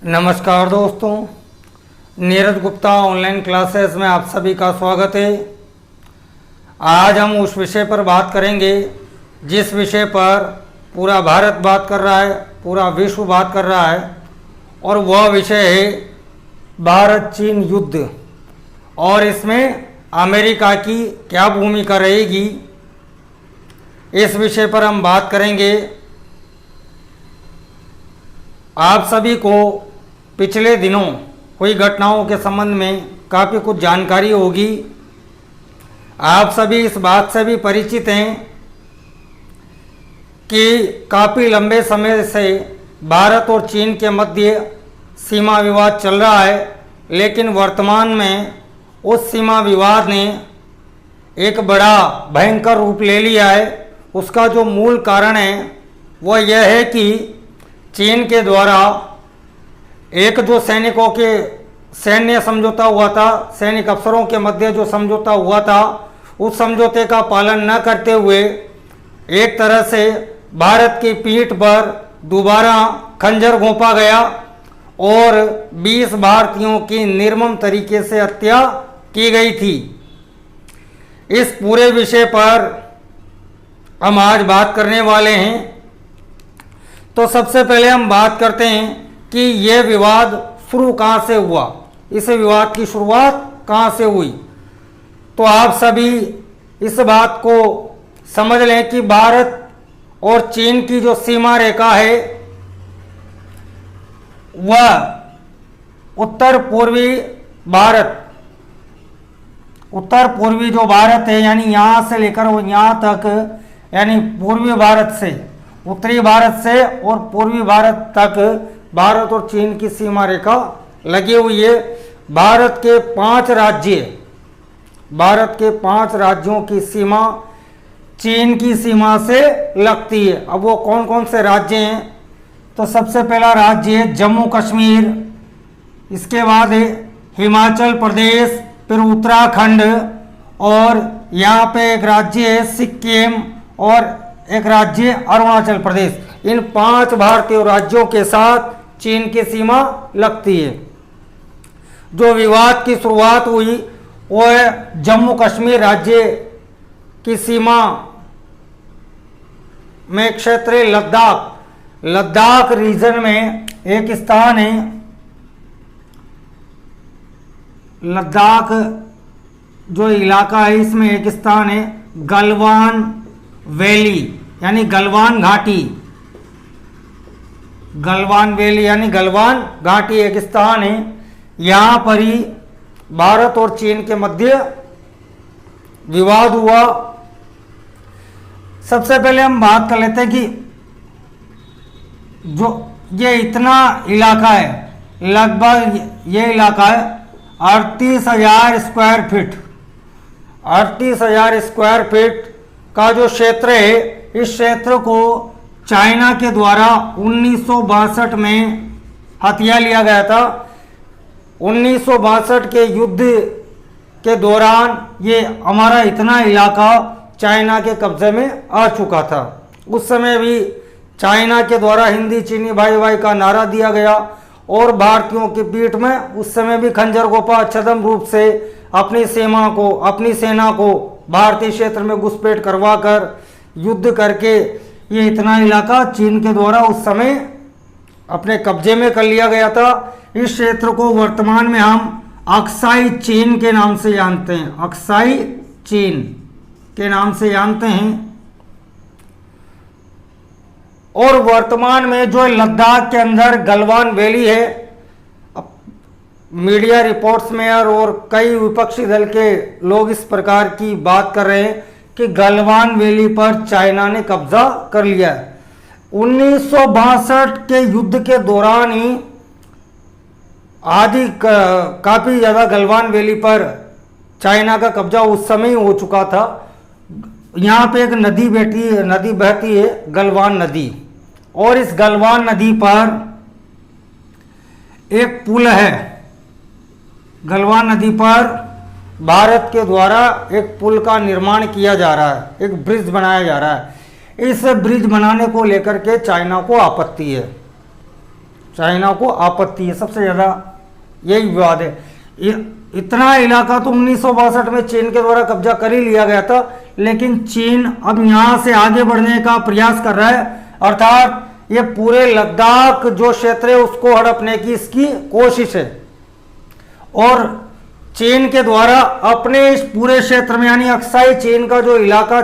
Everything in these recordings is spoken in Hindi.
नमस्कार दोस्तों, नीरज गुप्ता ऑनलाइन क्लासेस में आप सभी का स्वागत है। आज हम उस विषय पर बात करेंगे जिस विषय पर पूरा भारत बात कर रहा है, पूरा विश्व बात कर रहा है, और वह विषय है भारत चीन युद्ध। और इसमें अमेरिका की क्या भूमिका रहेगी, इस विषय पर हम बात करेंगे। आप सभी को पिछले दिनों हुई घटनाओं के संबंध में काफ़ी कुछ जानकारी होगी। आप सभी इस बात से भी परिचित हैं कि काफ़ी लंबे समय से भारत और चीन के मध्य सीमा विवाद चल रहा है, लेकिन वर्तमान में उस सीमा विवाद ने एक बड़ा भयंकर रूप ले लिया है। उसका जो मूल कारण है वह यह है कि चीन के द्वारा एक जो सैनिकों के सैन्य समझौता हुआ था, सैनिक अफसरों के मध्य जो समझौता हुआ था, उस समझौते का पालन न करते हुए एक तरह से भारत की पीठ पर दोबारा खंजर घोंपा गया और 20 भारतीयों की निर्मम तरीके से हत्या की गई थी। इस पूरे विषय पर हम आज बात करने वाले हैं। तो सबसे पहले हम बात करते हैं कि यह विवाद शुरू कहाँ से हुआ, इस विवाद की शुरुआत कहाँ से हुई। तो आप सभी इस बात को समझ लें कि भारत और चीन की जो सीमा रेखा है वह उत्तर पूर्वी जो भारत है, यानी यहाँ से लेकर यहाँ तक, यानी पूर्वी भारत से, उत्तरी भारत से और पूर्वी भारत तक भारत और चीन की सीमा रेखा लगी हुई है। भारत के 5 राज्यों की सीमा चीन की सीमा से लगती है। अब वो कौन कौन से राज्य हैं, तो सबसे पहला राज्य है जम्मू कश्मीर, इसके बाद है हिमाचल प्रदेश, फिर उत्तराखंड, और यहाँ पे एक राज्य है सिक्किम और एक राज्य अरुणाचल प्रदेश। इन 5 भारतीय राज्यों के साथ चीन की सीमा लगती है। जो विवाद की शुरुआत हुई वो है जम्मू कश्मीर राज्य की सीमा में क्षेत्र लद्दाख रीजन में एक स्थान है। लद्दाख जो इलाका है इसमें एक स्थान है गलवान वैली, यानी गलवान घाटी। गलवान वैली यानी गलवान घाटी एक स्थान है। यहाँ पर ही भारत और चीन के मध्य विवाद हुआ। सबसे पहले हम बात कर लेते हैं कि जो ये इतना इलाका है, लगभग ये इलाका है 38,000 स्क्वायर फीट। 38,000 स्क्वायर फीट का जो क्षेत्र है, इस क्षेत्र को चाइना के द्वारा 1962 में हथिया लिया गया था। 1962 के युद्ध के दौरान ये हमारा इतना इलाका चाइना के कब्जे में आ चुका था। उस समय भी चाइना के द्वारा हिंदी चीनी भाई भाई का नारा दिया गया और भारतीयों की पीठ में उस समय भी खंजर घोंपा छद्म रूप से अपनी सेना को भारतीय क्षेत्र में घुसपैठ करवाकर युद्ध करके ये इतना इलाका चीन के द्वारा उस समय अपने कब्जे में कर लिया गया था। इस क्षेत्र को वर्तमान में हम अक्साई चीन के नाम से जानते हैं, अक्साई चीन के नाम से जानते हैं। और वर्तमान में जो लद्दाख के अंदर गलवान वैली है, मीडिया रिपोर्ट्स में और कई विपक्षी दल के लोग इस प्रकार की बात कर रहे हैं कि गलवान वैली पर चाइना ने कब्जा कर लिया है। 1962 के युद्ध के दौरान ही काफ़ी ज़्यादा गलवान वैली पर चाइना का कब्जा उस समय ही हो चुका था। यहाँ पे एक नदी बहती है गलवान नदी, और इस गलवान नदी पर एक पुल है। गलवान नदी पर भारत के द्वारा एक पुल का निर्माण किया जा रहा है, एक ब्रिज बनाया जा रहा है। इस ब्रिज बनाने को लेकर के चाइना को आपत्ति है। चाइना को आपत्ति है, सबसे ज़्यादा यही विवाद है। इतना इलाका तो 1962 में चीन के द्वारा कब्जा कर ही लिया गया था, लेकिन चीन अब यहाँ से आगे बढ़ने का प्रयास कर रहा है, अर्थात ये पूरे लद्दाख जो क्षेत्र है उसको हड़पने की इसकी कोशिश है। और चीन के द्वारा अपने इस पूरे क्षेत्र में, यानी अक्साई चीन का जो इलाका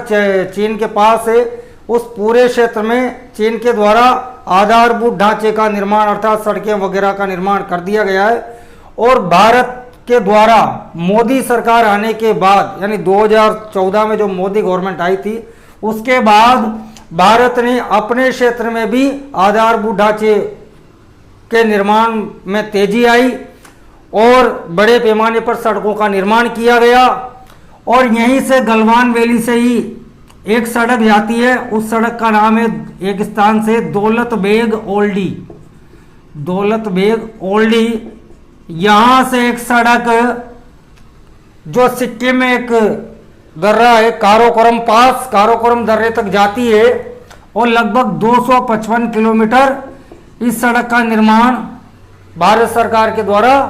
चीन के पास है, उस पूरे क्षेत्र में चीन के द्वारा आधारभूत ढांचे का निर्माण अर्थात सड़कें वगैरह का निर्माण कर दिया गया है। और भारत के द्वारा मोदी सरकार आने के बाद, यानी 2014 में जो मोदी गवर्नमेंट आई थी, उसके बाद भारत ने अपने क्षेत्र में भी आधारभूत ढांचे के निर्माण में तेजी आई और बड़े पैमाने पर सड़कों का निर्माण किया गया। और यहीं से गलवान वैली से ही एक सड़क जाती है, उस सड़क का नाम है एक स्थान से दौलत बेग ओल्डी। दौलत बेग ओल्डी, यहां से एक सड़क जो सिक्किम में एक दर्रा है काराकोरम पास, काराकोरम दर्रे तक जाती है और लगभग 255 किलोमीटर इस सड़क का निर्माण भारत सरकार के द्वारा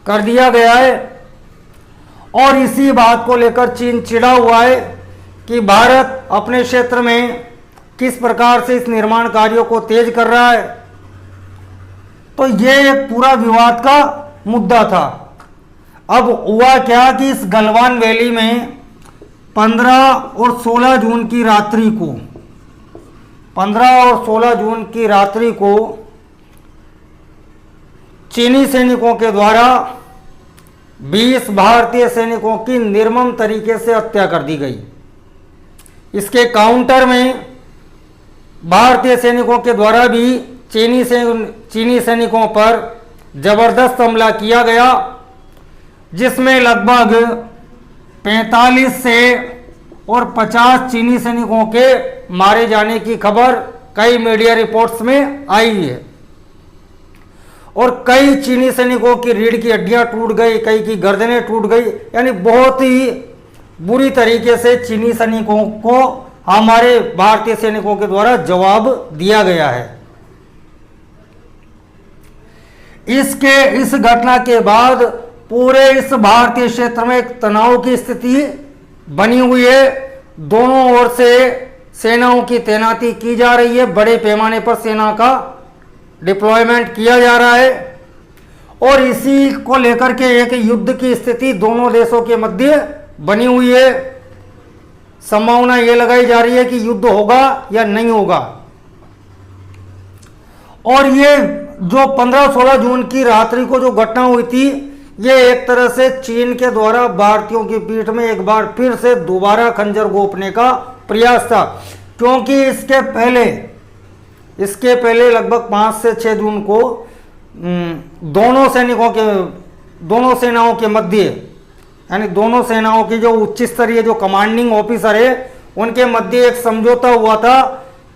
कर दिया गया है। और इसी बात को लेकर चीन चिढ़ा हुआ है कि भारत अपने क्षेत्र में किस प्रकार से इस निर्माण कार्यों को तेज कर रहा है। तो ये एक पूरा विवाद का मुद्दा था। अब हुआ क्या कि इस गलवान वैली में 15 और 16 जून की रात्रि को 15 और 16 जून की रात्रि को चीनी सैनिकों के द्वारा 20 भारतीय सैनिकों की निर्मम तरीके से हत्या कर दी गई। इसके काउंटर में भारतीय सैनिकों के द्वारा भी चीनी सैनिकों पर जबरदस्त हमला किया गया, जिसमें लगभग 45 से और 50 चीनी सैनिकों के मारे जाने की खबर कई मीडिया रिपोर्ट्स में आई है। और कई चीनी सैनिकों की रीढ़ की हड्डियां टूट गई, कई की गर्दनें टूट गई, यानी बहुत ही बुरी तरीके से चीनी सैनिकों को हमारे भारतीय सैनिकों के द्वारा जवाब दिया गया है। इस घटना के बाद पूरे इस भारतीय क्षेत्र में एक तनाव की स्थिति बनी हुई है। दोनों ओर से सेनाओं की तैनाती की जा रही है, बड़े पैमाने पर सेना का डिप्लॉयमेंट किया जा रहा है और इसी को लेकर के एक युद्ध की स्थिति दोनों देशों के मध्य बनी हुई है। संभावना यह लगाई जा रही है कि युद्ध होगा या नहीं होगा। और ये जो 15-16 जून की रात्रि को जो घटना हुई थी, ये एक तरह से चीन के द्वारा भारतीयों की पीठ में एक बार फिर से दोबारा खंजर घोंपने का प्रयास था, क्योंकि इसके पहले लगभग 5 से 6 जून को दोनों सेनाओं के मध्य, यानी दोनों सेनाओं की जो उच्च स्तरीय जो कमांडिंग ऑफिसर है उनके मध्य एक समझौता हुआ था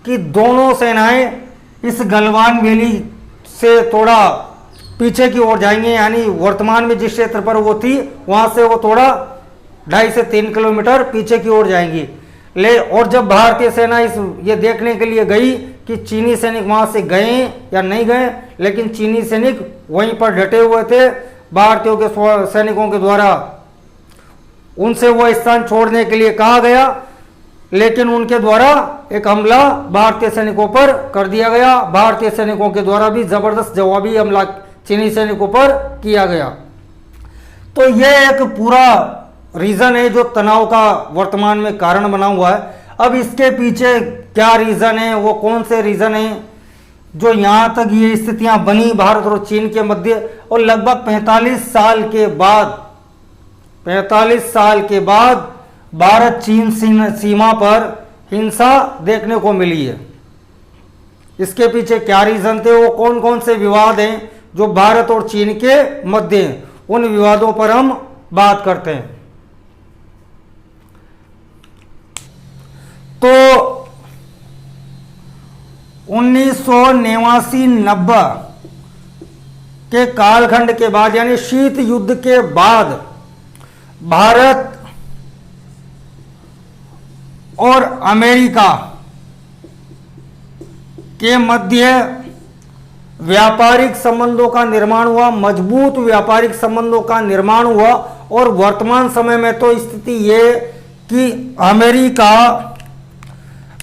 कि दोनों सेनाएं इस गलवान वैली से थोड़ा पीछे की ओर जाएंगे, यानी वर्तमान में जिस क्षेत्र पर वो थी वहां से वो थोड़ा 2.5 से 3 किलोमीटर पीछे की ओर जाएंगी। और जब भारतीय सेना ये देखने के लिए गई कि चीनी सैनिक वहां से गए या नहीं गए, लेकिन चीनी सैनिक वहीं पर डटे हुए थे। भारतीयों के सैनिकों के द्वारा उनसे वो स्थान छोड़ने के लिए कहा गया, लेकिन उनके द्वारा एक हमला भारतीय सैनिकों पर कर दिया गया। भारतीय सैनिकों के द्वारा भी जबरदस्त जवाबी हमला चीनी सैनिकों पर किया गया। तो यह एक पूरा रीजन है जो तनाव का वर्तमान में कारण बना हुआ है। अब इसके पीछे क्या रीजन है, वो कौन से रीजन है जो यहाँ तक ये स्थितियां बनी भारत और चीन के मध्य, और लगभग 45 साल के बाद भारत चीन सीमा पर हिंसा देखने को मिली है। इसके पीछे क्या रीजन थे, वो कौन कौन से विवाद हैं जो भारत और चीन के मध्य हैं, उन विवादों पर हम बात करते हैं। तो 1989-90 के कालखंड के बाद, यानी शीत युद्ध के बाद भारत और अमेरिका के मध्य व्यापारिक संबंधों का निर्माण हुआ, मजबूत व्यापारिक संबंधों का निर्माण हुआ। और वर्तमान समय में तो स्थिति ये कि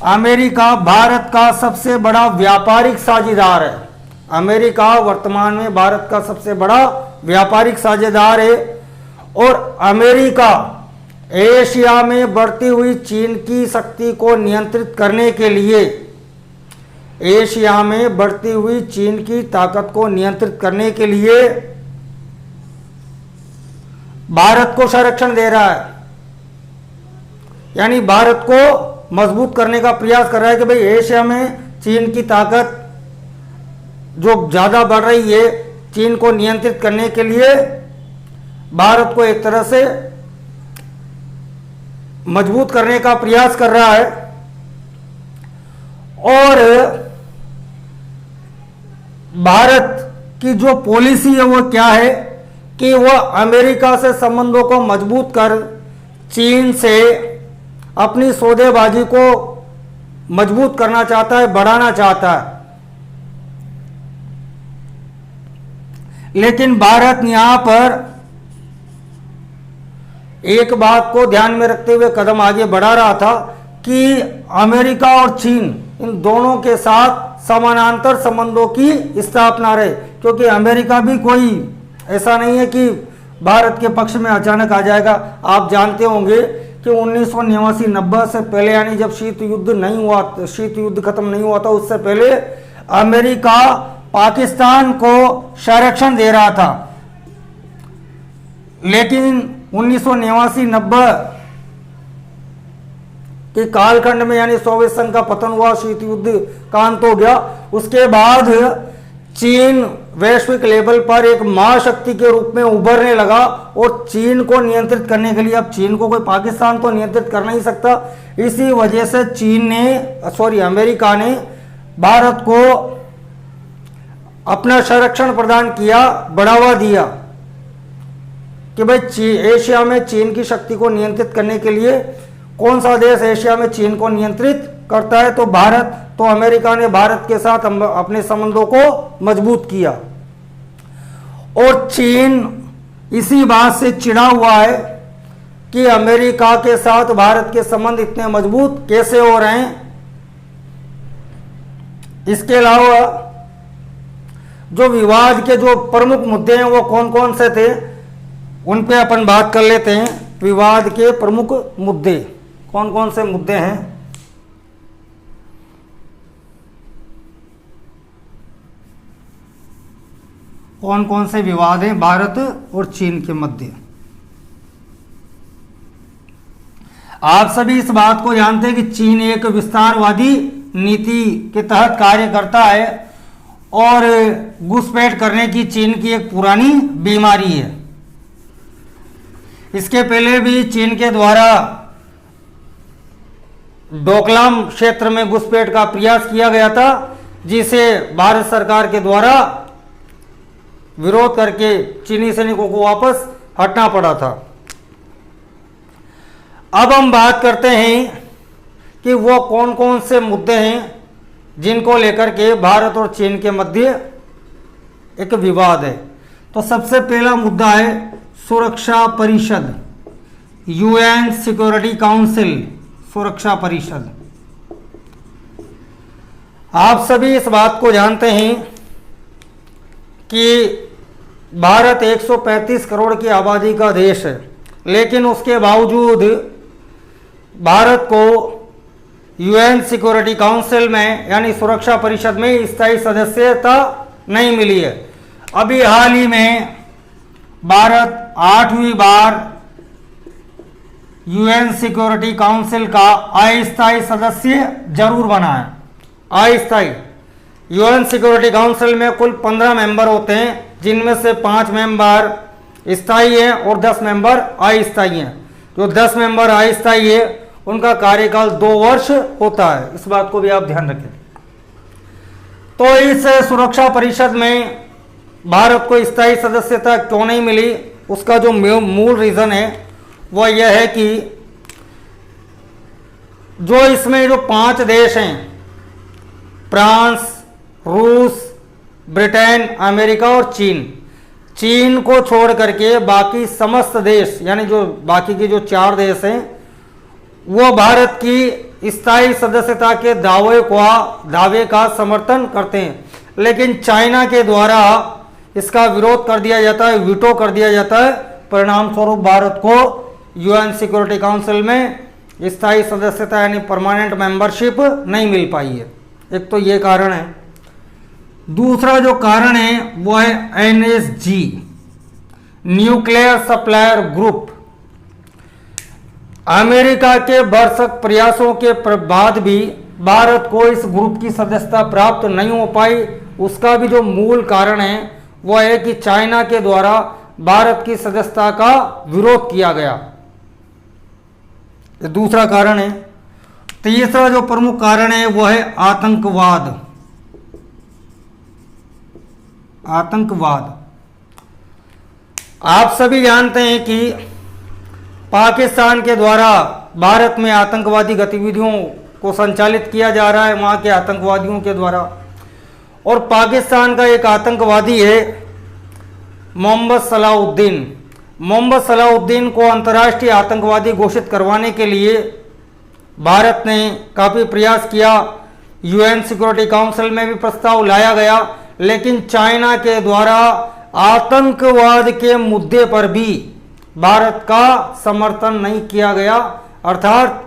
अमेरिका भारत का सबसे बड़ा व्यापारिक साझेदार है। अमेरिका वर्तमान में भारत का सबसे बड़ा व्यापारिक साझेदार है। और अमेरिका एशिया में बढ़ती हुई चीन की शक्ति को नियंत्रित करने के लिए, एशिया में बढ़ती हुई चीन की ताकत को नियंत्रित करने के लिए भारत को संरक्षण दे रहा है, यानी भारत को मजबूत करने का प्रयास कर रहा है कि भाई एशिया में चीन की ताकत जो ज्यादा बढ़ रही है, चीन को नियंत्रित करने के लिए भारत को एक तरह से मजबूत करने का प्रयास कर रहा है। और भारत की जो पॉलिसी है वो क्या है कि वह अमेरिका से संबंधों को मजबूत कर चीन से अपनी सौदेबाजी को मजबूत करना चाहता है, बढ़ाना चाहता है। लेकिन भारत यहां पर एक बात को ध्यान में रखते हुए कदम आगे बढ़ा रहा था कि अमेरिका और चीन इन दोनों के साथ समानांतर संबंधों की स्थापना रहे, क्योंकि अमेरिका भी कोई ऐसा नहीं है कि भारत के पक्ष में अचानक आ जाएगा। आप जानते होंगे कि 1989-90 से पहले, यानी जब शीत युद्ध खत्म नहीं हुआ था, उससे पहले अमेरिका पाकिस्तान को संरक्षण दे रहा था। लेकिन 1989-90 के कालखंड में, यानी सोवियत संघ का पतन हुआ, शीत युद्ध का अंत हो गया, उसके बाद चीन वैश्विक लेवल पर एक महाशक्ति के रूप में उभरने लगा। और चीन को नियंत्रित करने के लिए, अब चीन को कोई पाकिस्तान तो नियंत्रित कर नहीं सकता, इसी वजह से अमेरिका ने भारत को अपना संरक्षण प्रदान किया, बढ़ावा दिया कि भाई एशिया में चीन की शक्ति को नियंत्रित करने के लिए कौन सा देश एशिया में चीन को नियंत्रित करता है, तो भारत। तो अमेरिका ने भारत के साथ अपने संबंधों को मजबूत किया। और चीन इसी बात से चिढ़ा हुआ है कि अमेरिका के साथ भारत के संबंध इतने मजबूत कैसे हो रहे हैं। इसके अलावा जो विवाद के जो प्रमुख मुद्दे हैं वो कौन कौन से थे, उन पे अपन बात कर लेते हैं। विवाद के प्रमुख मुद्दे कौन कौन से मुद्दे हैं? कौन कौन से विवाद हैं भारत और चीन के मध्य? आप सभी इस बात को जानते हैं कि चीन एक विस्तारवादी नीति के तहत कार्य करता है और घुसपैठ करने की चीन की एक पुरानी बीमारी है। इसके पहले भी चीन के द्वारा डोकलाम क्षेत्र में घुसपैठ का प्रयास किया गया था, जिसे भारत सरकार के द्वारा विरोध करके चीनी सैनिकों को वापस हटना पड़ा था। अब हम बात करते हैं कि वो कौन कौन से मुद्दे हैं जिनको लेकर के भारत और चीन के मध्य एक विवाद है। तो सबसे पहला मुद्दा है सुरक्षा परिषद, यूएन सिक्योरिटी काउंसिल, सुरक्षा परिषद। आप सभी इस बात को जानते हैं कि भारत 135 करोड़ की आबादी का देश है, लेकिन उसके बावजूद भारत को यूएन सिक्योरिटी काउंसिल में यानी सुरक्षा परिषद में स्थायी सदस्यता नहीं मिली है। अभी हाल ही में भारत 8वीं बार यूएन सिक्योरिटी काउंसिल का अस्थायी सदस्य जरूर बना है। अस्थायी यूएन सिक्योरिटी काउंसिल में कुल 15 मेंबर होते हैं, जिनमें से 5 मेंबर स्थायी हैं और 10 मेंबर अस्थायी हैं। जो 10 मेंबर अस्थायी है उनका कार्यकाल 2 वर्ष होता है। इस बात को भी आप ध्यान रखें। तो इस सुरक्षा परिषद में भारत को स्थायी सदस्यता क्यों नहीं मिली, उसका जो मूल रीजन है वह यह है कि जो इसमें जो 5 देश हैं, फ्रांस, रूस, ब्रिटेन, अमेरिका और चीन। चीन को छोड़ करके बाकी समस्त देश, यानी जो बाकी के जो 4 देश हैं, वो भारत की स्थायी सदस्यता के दावे का समर्थन करते हैं। लेकिन चाइना के द्वारा इसका विरोध कर दिया जाता है, वीटो कर दिया जाता है। परिणाम स्वरूप भारत को यूएन सिक्योरिटी काउंसिल में स्थायी सदस्यता यानी परमानेंट मेंबरशिप नहीं मिल पाई है। एक तो ये कारण है। दूसरा जो कारण है वो है NSG, nuclear supplier group. America के भरसक प्रयासों के बाद भी भारत को इस ग्रुप की सदस्यता प्राप्त नहीं हो पाई। उसका भी जो मूल कारण है वह है कि चाइना के द्वारा भारत की सदस्यता का विरोध किया गया। ये दूसरा कारण है। तीसरा जो प्रमुख कारण है वह है आतंकवाद। आप सभी जानते हैं कि पाकिस्तान के द्वारा भारत में आतंकवादी गतिविधियों को संचालित किया जा रहा है, वहाँ के आतंकवादियों के द्वारा। और पाकिस्तान का एक आतंकवादी है मोहम्मद सलाउद्दीन। मोहम्मद सलाउद्दीन को अंतर्राष्ट्रीय आतंकवादी घोषित करवाने के लिए भारत ने काफ़ी प्रयास किया। यूएन सिक्योरिटी काउंसिल में भी प्रस्ताव लाया गया, लेकिन चाइना के द्वारा आतंकवाद के मुद्दे पर भी भारत का समर्थन नहीं किया गया। अर्थात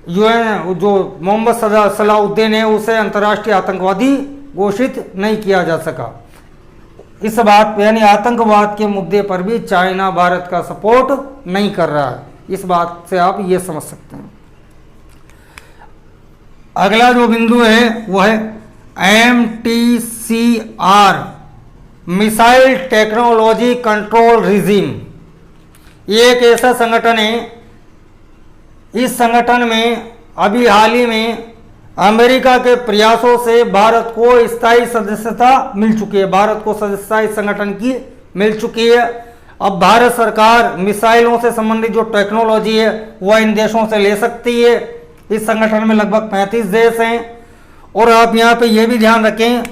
यूएन जो मोहम्मद सलाउद्दीन है उसे अंतर्राष्ट्रीय आतंकवादी घोषित नहीं किया जा सका। इस बात यानी आतंकवाद के मुद्दे पर भी चाइना भारत का सपोर्ट नहीं कर रहा है। इस बात से आप ये समझ सकते हैं। अगला जो बिंदु है वह है MTCR, missile technology control regime. ये एक ऐसा संगठन है, इस संगठन में अभी हाल ही में अमेरिका के प्रयासों से भारत को स्थायी सदस्यता मिल चुकी है। भारत को सदस्यता इस संगठन की मिल चुकी है। अब भारत सरकार मिसाइलों से संबंधित जो टेक्नोलॉजी है वह इन देशों से ले सकती है। इस संगठन में लगभग 35 देश हैं। और आप यहाँ पे ये भी ध्यान रखें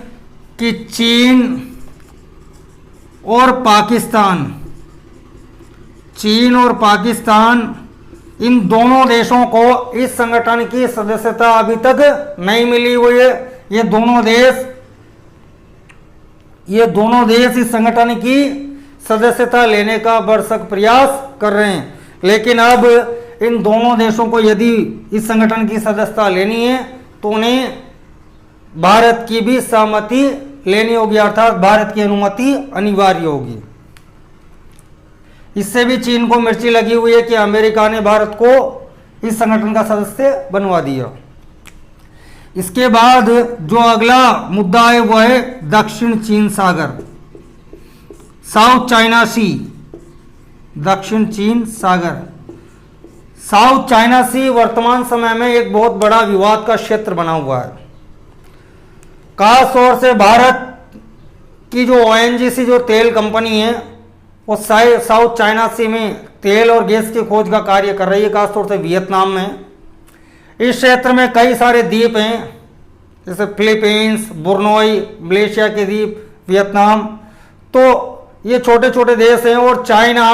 कि चीन और पाकिस्तान इन दोनों देशों को इस संगठन की सदस्यता अभी तक नहीं मिली हुई है। ये दोनों देश इस संगठन की सदस्यता लेने का भरसक प्रयास कर रहे हैं। लेकिन अब इन दोनों देशों को यदि इस संगठन की सदस्यता लेनी है तो उन्हें भारत की भी सहमति लेनी होगी, अर्थात भारत की अनुमति अनिवार्य होगी। इससे भी चीन को मिर्ची लगी हुई है कि अमेरिका ने भारत को इस संगठन का सदस्य बनवा दिया। इसके बाद जो अगला मुद्दा है वह है दक्षिण चीन सागर, साउथ चाइना सी। दक्षिण चीन सागर, साउथ चाइना सी वर्तमान समय में एक बहुत बड़ा विवाद का क्षेत्र बना हुआ है। खास तौर से भारत की जो ONGC जो तेल कंपनी है वो साउथ चाइना सी में तेल और गैस की खोज का कार्य कर रही है, खासतौर से वियतनाम में। इस क्षेत्र में कई सारे द्वीप हैं, जैसे फिलीपींस, बुरनोई, मलेशिया के द्वीप, वियतनाम। तो ये छोटे छोटे देश हैं और चाइना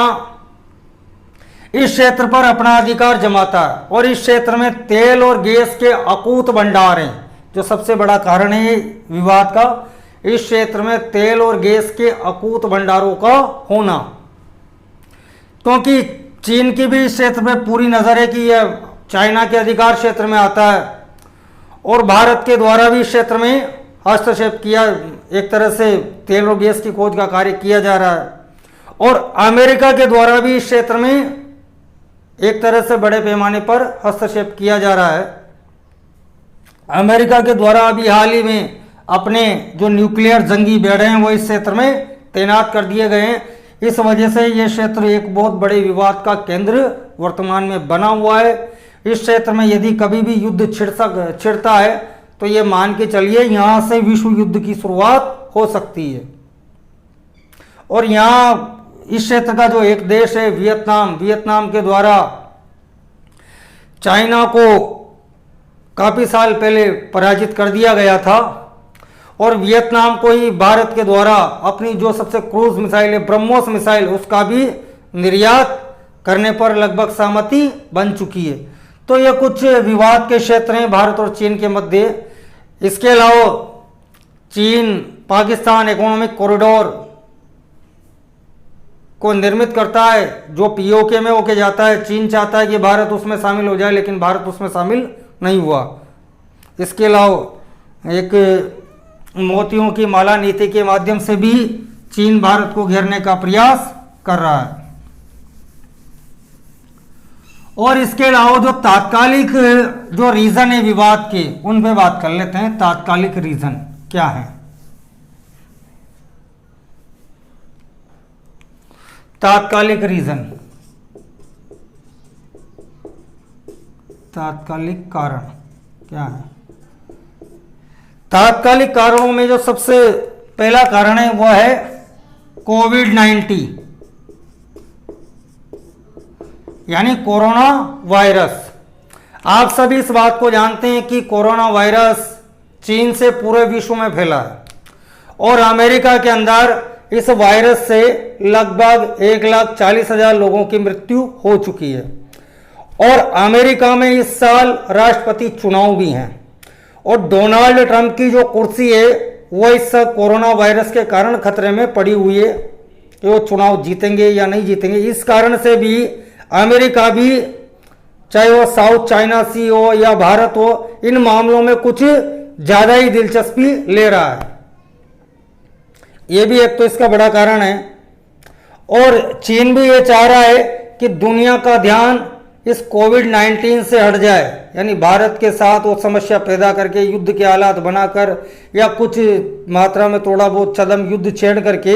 इस क्षेत्र पर अपना अधिकार जमाता है। और इस क्षेत्र में तेल और गैस के अकूत भंडार हैं, जो सबसे बड़ा कारण है विवाद का। इस क्षेत्र में तेल और गैस के अकूत भंडारों का होना, क्योंकि चीन की भी इस क्षेत्र में पूरी नज़र है कि यह चाइना के अधिकार क्षेत्र में आता है और भारत के द्वारा भी इस क्षेत्र में हस्तक्षेप किया, एक तरह से तेल और गैस की खोज का कार्य किया जा रहा है। और अमेरिका के द्वारा भी इस क्षेत्र में एक तरह से बड़े पैमाने पर हस्तक्षेप किया जा रहा है। अमेरिका के द्वारा अभी हाल ही में अपने जो न्यूक्लियर जंगी बेड़े हैं वो इस क्षेत्र में तैनात कर दिए गए हैं। इस वजह से ये क्षेत्र एक बहुत बड़े विवाद का केंद्र वर्तमान में बना हुआ है। इस क्षेत्र में यदि कभी भी युद्ध छिड़ता है तो ये मान के चलिए यहाँ से विश्व युद्ध की शुरुआत हो सकती है। और यहाँ इस क्षेत्र का जो एक देश है वियतनाम के द्वारा चाइना को काफ़ी साल पहले पराजित कर दिया गया था। और वियतनाम को ही भारत के द्वारा अपनी जो सबसे क्रूज मिसाइल है ब्रह्मोस मिसाइल उसका भी निर्यात करने पर लगभग सहमति बन चुकी है। तो ये कुछ विवाद के क्षेत्र हैं भारत और चीन के मध्य। इसके अलावा चीन पाकिस्तान इकोनॉमिक कॉरिडोर को निर्मित करता है जो पीओके में होके जाता है। चीन चाहता है कि भारत उसमें शामिल हो जाए, लेकिन भारत उसमें शामिल नहीं हुआ। इसके अलावा एक मोतियों की माला नीति के माध्यम से भी चीन भारत को घेरने का प्रयास कर रहा है। और इसके अलावा जो तात्कालिक जो रीजन है विवाद के, उन पे बात कर लेते हैं। तात्कालिक रीजन क्या है? तात्कालिक रीजन, तात्कालिक कारण क्या है? तात्कालिक कारणों में जो सबसे पहला कारण है वह है कोविड-19 यानी कोरोना वायरस। आप सभी इस बात को जानते हैं कि कोरोना वायरस चीन से पूरे विश्व में फैला है और अमेरिका के अंदर इस वायरस से लगभग 1,40,000 लोगों की मृत्यु हो चुकी है। और अमेरिका में इस साल राष्ट्रपति चुनाव भी हैं और डोनाल्ड ट्रंप की जो कुर्सी है वो इस कोरोना वायरस के कारण खतरे में पड़ी हुई है कि वो चुनाव जीतेंगे या नहीं जीतेंगे। इस कारण से भी अमेरिका भी, चाहे वो साउथ चाइना सी हो या भारत हो, इन मामलों में कुछ ज्यादा ही दिलचस्पी ले रहा है। ये भी एक तो इसका बड़ा कारण है। और चीन भी ये चाह रहा है कि दुनिया का ध्यान इस कोविड-19 से हट जाए, यानी भारत के साथ वो समस्या पैदा करके युद्ध के हालात बनाकर या कुछ मात्रा में थोड़ा बहुत छद्म युद्ध छेड़ करके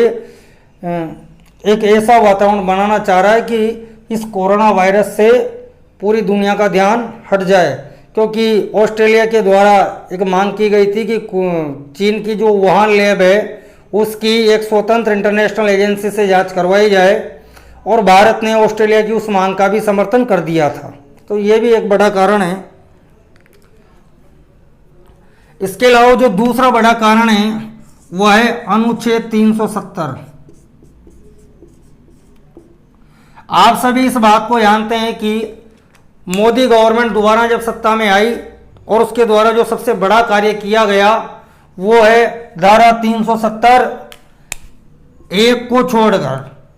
एक ऐसा वातावरण बनाना चाह रहा है कि इस कोरोना वायरस से पूरी दुनिया का ध्यान हट जाए। क्योंकि ऑस्ट्रेलिया के द्वारा एक मांग की गई थी कि चीन की जो वुहान लैब है उसकी एक स्वतंत्र इंटरनेशनल एजेंसी से जांच करवाई जाए और भारत ने ऑस्ट्रेलिया की उस मांग का भी समर्थन कर दिया था। तो ये भी एक बड़ा कारण है। इसके अलावा जो दूसरा बड़ा कारण है वह है अनुच्छेद 370। आप सभी इस बात को जानते हैं कि मोदी गवर्नमेंट दोबारा जब सत्ता में आई और उसके द्वारा जो सबसे बड़ा कार्य किया गया वो है धारा 370 एक को छोड़कर,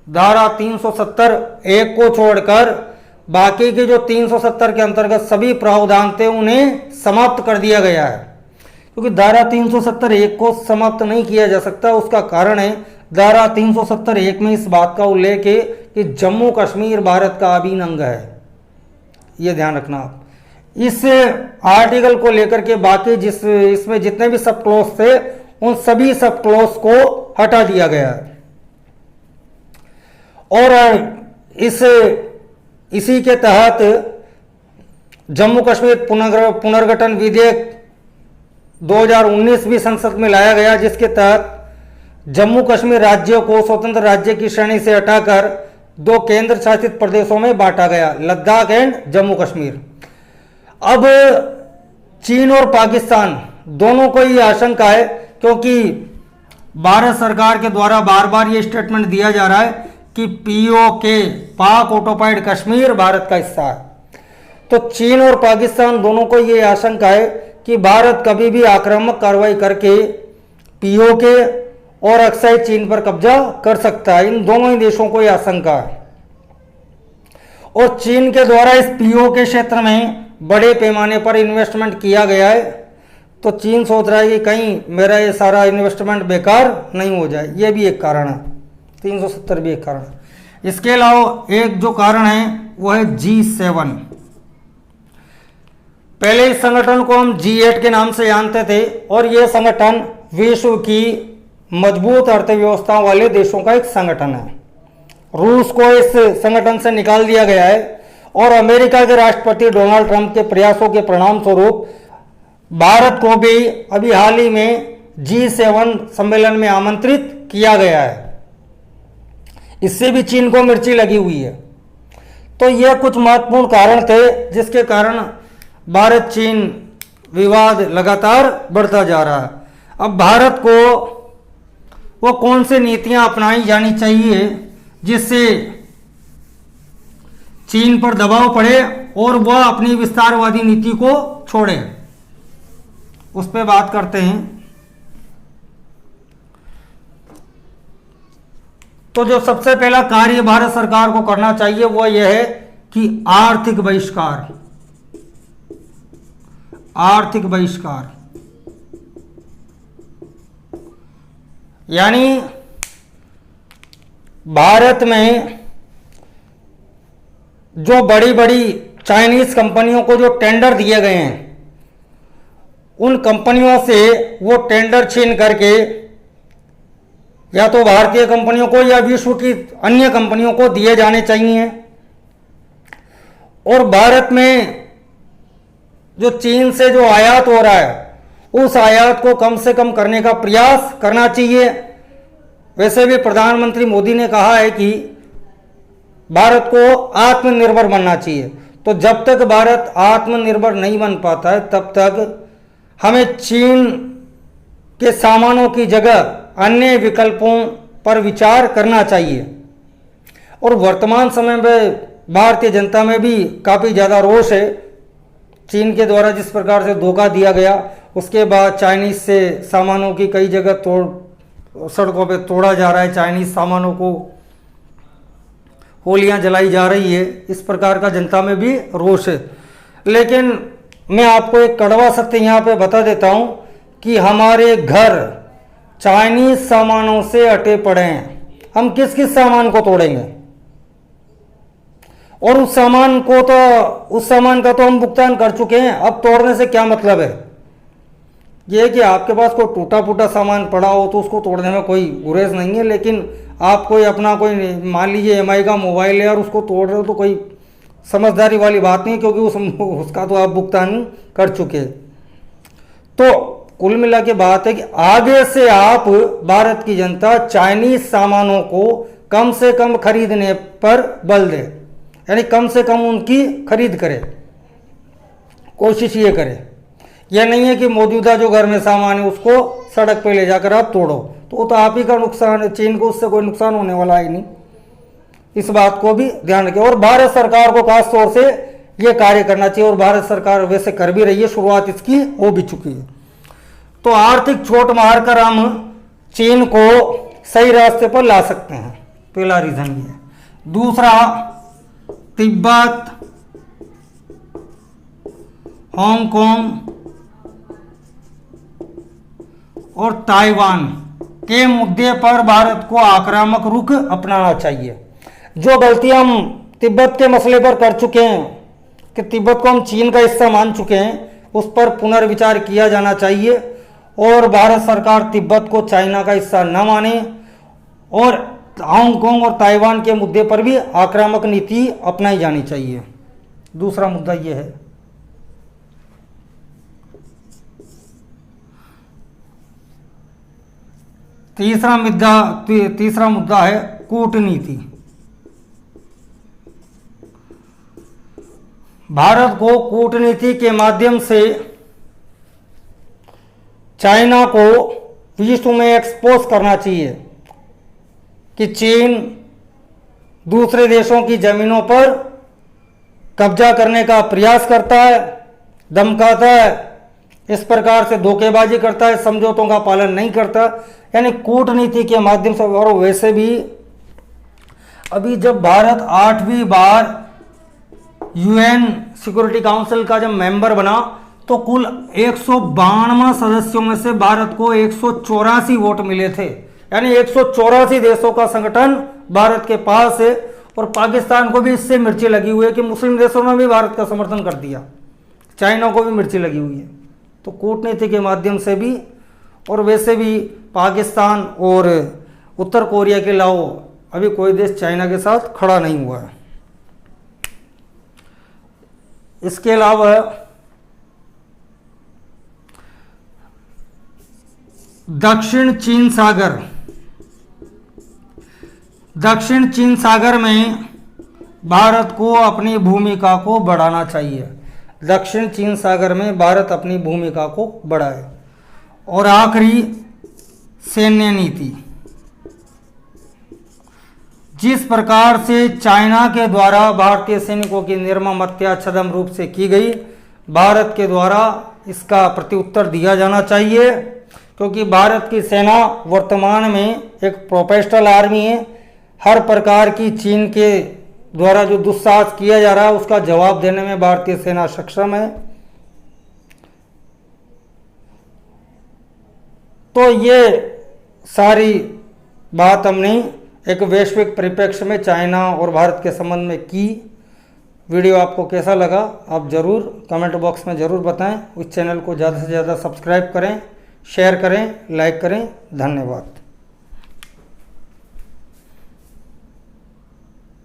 धारा 370 एक को छोड़कर बाकी के जो 370 के अंतर्गत सभी प्रावधान थे उन्हें समाप्त कर दिया गया है। क्योंकि धारा 370 एक को समाप्त नहीं किया जा सकता, उसका कारण है धारा 370 एक में इस बात का उल्लेख है कि जम्मू कश्मीर भारत का अभिन्न अंग है। ये ध्यान रखना आप। इस आर्टिकल को लेकर के बाकी जिस इसमें जितने भी सब क्लॉज थे उन सभी सब क्लॉज को हटा दिया गया है। और इसी के तहत जम्मू कश्मीर पुनर्गठन विधेयक 2019 भी संसद में लाया गया, जिसके तहत जम्मू कश्मीर राज्य को स्वतंत्र राज्य की श्रेणी से हटाकर 2 केंद्र शासित प्रदेशों में बांटा गया, लद्दाख एंड जम्मू कश्मीर। अब चीन और पाकिस्तान दोनों को ये आशंका है, क्योंकि भारत सरकार के द्वारा बार बार ये स्टेटमेंट दिया जा रहा है कि पीओके पाक ऑक्युपाइड कश्मीर भारत का हिस्सा है। तो चीन और पाकिस्तान दोनों को ये आशंका है कि भारत कभी भी आक्रामक कार्रवाई करके पीओके और अक्साई चीन पर कब्जा कर सकता है। इन दोनों ही देशों को यह आशंका है। और चीन के द्वारा इस पीओके क्षेत्र में बड़े पैमाने पर इन्वेस्टमेंट किया गया है, तो चीन सोच रहा है कि कहीं मेरा ये सारा इन्वेस्टमेंट बेकार नहीं हो जाए। ये भी एक कारण है, 370 भी एक कारण है। इसके अलावा एक जो कारण है वो है G7। पहले इस संगठन को हम G8 के नाम से जानते थे और यह संगठन विश्व की मजबूत अर्थव्यवस्था वाले देशों का एक संगठन है। रूस को इस संगठन से निकाल दिया गया है और अमेरिका के राष्ट्रपति डोनाल्ड ट्रंप के प्रयासों के परिणाम स्वरूप भारत को भी अभी हाल ही में G7 सम्मेलन में आमंत्रित किया गया है। इससे भी चीन को मिर्ची लगी हुई है। तो यह कुछ महत्वपूर्ण कारण थे जिसके कारण भारत चीन विवाद लगातार बढ़ता जा रहा है। अब भारत को वो कौन सी नीतियां अपनाई जानी चाहिए जिससे चीन पर दबाव पड़े और वह अपनी विस्तारवादी नीति को छोड़े, उस पर बात करते हैं। तो जो सबसे पहला कार्य भारत सरकार को करना चाहिए वह यह है कि आर्थिक बहिष्कार, आर्थिक बहिष्कार यानी भारत में जो बड़ी बड़ी चाइनीज कंपनियों को जो टेंडर दिए गए हैं उन कंपनियों से वो टेंडर छीन करके या तो भारतीय कंपनियों को या विश्व की अन्य कंपनियों को दिए जाने चाहिए। और भारत में जो चीन से जो आयात हो रहा है उस आयात को कम से कम करने का प्रयास करना चाहिए। वैसे भी प्रधानमंत्री मोदी ने कहा है कि भारत को आत्मनिर्भर बनना चाहिए। तो जब तक भारत आत्मनिर्भर नहीं बन पाता है तब तक हमें चीन के सामानों की जगह अन्य विकल्पों पर विचार करना चाहिए। और वर्तमान समय में भारतीय जनता में भी काफ़ी ज़्यादा रोष है। चीन के द्वारा जिस प्रकार से धोखा दिया गया, उसके बाद चाइनीज से सामानों की कई जगह सड़कों पे तोड़ा जा रहा है, चाइनीज सामानों को होलियां जलाई जा रही है, इस प्रकार का जनता में भी रोष है। लेकिन मैं आपको एक कड़वा सत्य यहाँ पे बता देता हूँ कि हमारे घर चाइनीज सामानों से अटे पड़े हैं। हम किस किस सामान को तोड़ेंगे? और उस सामान का तो हम भुगतान कर चुके हैं, अब तोड़ने से क्या मतलब है? ये कि आपके पास कोई टूटा फूटा सामान पड़ा हो तो उसको तोड़ने में कोई गुरेज नहीं है, लेकिन आप कोई अपना कोई मान लीजिए एमआई का मोबाइल है और उसको तोड़ रहे हो तो कोई समझदारी वाली बात नहीं, क्योंकि उसका तो आप भुगतान कर चुके। तो कुल मिला के बात है कि आगे से आप भारत की जनता चाइनीज सामानों को कम से कम खरीदने पर बल दे, यानी कम से कम उनकी खरीद करे, कोशिश ये करे। यह नहीं है कि मौजूदा जो घर में सामान है उसको सड़क पे ले जाकर आप तोड़ो, तो वो तो आप ही का नुकसान है, चीन को उससे कोई नुकसान होने वाला ही नहीं। इस बात को भी ध्यान रखें। और भारत सरकार को खास तौर से ये कार्य करना चाहिए, और भारत सरकार वैसे कर भी रही है, शुरुआत इसकी हो भी चुकी है। तो आर्थिक चोट मारकर हम चीन को सही रास्ते पर ला सकते हैं, पहला रीजन ये है। दूसरा, तिब्बत, हांगकांग और ताइवान के मुद्दे पर भारत को आक्रामक रुख अपनाना चाहिए। जो गलती हम तिब्बत के मसले पर कर चुके हैं कि तिब्बत को हम चीन का हिस्सा मान चुके हैं, उस पर पुनर्विचार किया जाना चाहिए और भारत सरकार तिब्बत को चाइना का हिस्सा न माने और हांगकांग और ताइवान के मुद्दे पर भी आक्रामक नीति अपनाई जानी चाहिए। दूसरा मुद्दा यह है। तीसरा मुद्दा है कूटनीति। भारत को कूटनीति के माध्यम से चाइना को विश्व में एक्सपोज करना चाहिए कि चीन दूसरे देशों की जमीनों पर कब्जा करने का प्रयास करता है, धमकाता है, इस प्रकार से धोखेबाजी करता है, समझौतों का पालन नहीं करता, यानी कूटनीति के माध्यम से। और वैसे भी अभी जब भारत 8वीं बार यूएन सिक्योरिटी काउंसिल का जब मेंबर बना तो कुल 192 सदस्यों में से भारत को 184 वोट मिले थे, यानी 184 देशों का संगठन भारत के पास है। और पाकिस्तान को भी इससे मिर्ची लगी हुई है कि मुस्लिम देशों ने भी भारत का समर्थन कर दिया, चाइना को भी मिर्ची लगी हुई है। तो कूटनीति के माध्यम से भी, और वैसे भी पाकिस्तान और उत्तर कोरिया के अलावा अभी कोई देश चाइना के साथ खड़ा नहीं हुआ है। इसके अलावा दक्षिण चीन सागर में भारत को अपनी भूमिका को बढ़ाना चाहिए। दक्षिण चीन सागर में भारत अपनी भूमिका को बढ़ाए। और आखिरी सैन्य नीति। जिस प्रकार से चाइना के द्वारा भारतीय सैनिकों की निर्मम हत्या छद्म रूप से की गई, भारत के द्वारा इसका प्रत्युत्तर दिया जाना चाहिए, क्योंकि भारत की सेना वर्तमान में एक प्रोफेशनल आर्मी है। हर प्रकार की चीन के द्वारा जो दुस्साहस किया जा रहा है उसका जवाब देने में भारतीय सेना सक्षम है। तो ये सारी बात हमने एक वैश्विक परिप्रेक्ष्य में चाइना और भारत के संबंध में की। वीडियो आपको कैसा लगा आप ज़रूर कमेंट बॉक्स में ज़रूर बताएं। इस चैनल को ज़्यादा से ज़्यादा सब्सक्राइब करें, शेयर करें, लाइक करें। धन्यवाद।